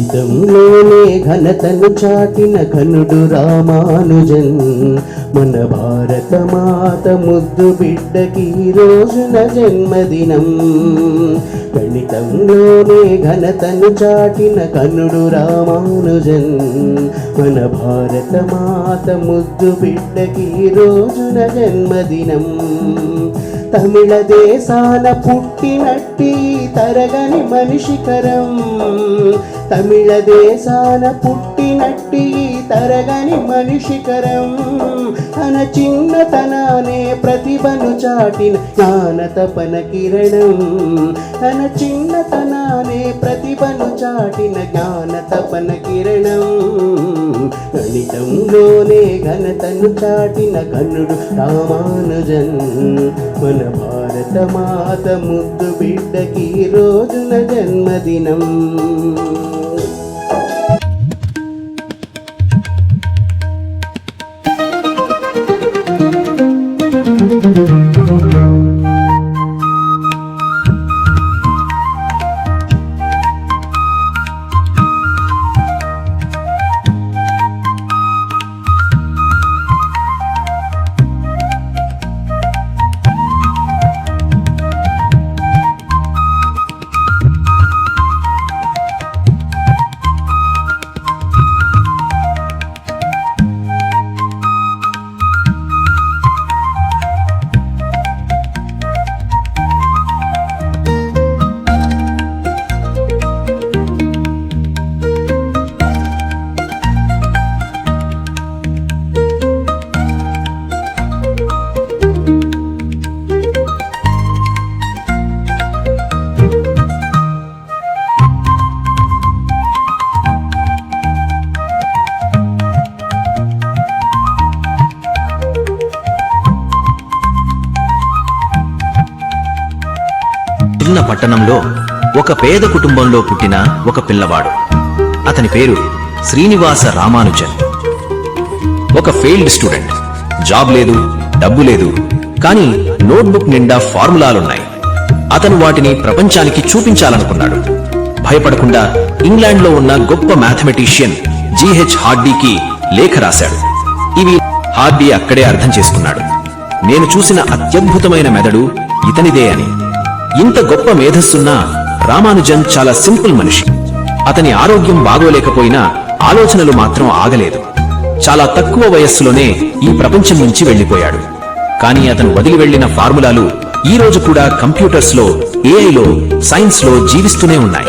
గణితంలోనే ఘనతను చాటిన ఘనుడు రామానుజన్ మన భారత మాత ముద్దు బిడ్డకి రోజున జన్మదినం. గణితంలోనే ఘనతను చాటిన ఘనుడు రామానుజన్ మన భారత మాత ముద్దు బిడ్డకి రోజున జన్మదినం. తమిళ దేశాన పుట్టినట్టి తరగని మనిషికరం, తమిళ దేశాన పుట్టినట్టి తరగని మనిషికరం. తన చిన్నతనానే ప్రతిభను చాటిన జ్ఞాన తపన కిరణం, తన చిన్నతనానే ప్రతిభను చాటిన జ్ఞాన తపన కిరణం. గణితంలోనే ఘనతను చాటిన ఘనుడు రామానుజన్ మన భారత మాత ముద్దు బిడ్డకి రోజున జన్మదినం. చిన్న పట్టణంలో ఒక పేద కుటుంబంలో పుట్టిన ఒక పిల్లవాడు. అతని పేరు శ్రీనివాస రామానుజన్. ఒక ఫెయిల్డ్ స్టూడెంట్. జాబ్ లేదు, డబ్బు లేదు, కానీ నోట్బుక్ నిండా ఫార్ములాలున్నాయి. అతను వాటిని ప్రపంచానికి చూపించాలనుకున్నాడు. భయపడకుండా ఇంగ్లాండ్లో ఉన్న గొప్ప మ్యాథమెటిషియన్ జీహెచ్ హార్డీకి లేఖ రాశాడు. ఇవి హార్డీ అక్కడే అర్థం చేసుకున్నాడు. నేను చూసిన అత్యద్భుతమైన మెదడు ఇతనిదే అని. ఇంత గొప్ప మేధస్సున్న రామానుజన్ చాలా సింపుల్ మనిషి. అతని ఆరోగ్యం బాగోలేకపోయినా ఆలోచనలు మాత్రం ఆగలేదు. చాలా తక్కువ వయస్సులోనే ఈ ప్రపంచం నుంచి వెళ్లిపోయాడు. కానీ అతను వదిలి వెళ్లిన ఫార్ములాలు ఈ రోజు కూడా కంప్యూటర్స్ లో, ఏఐలో, సైన్స్ లో జీవిస్తూనే ఉన్నాయి.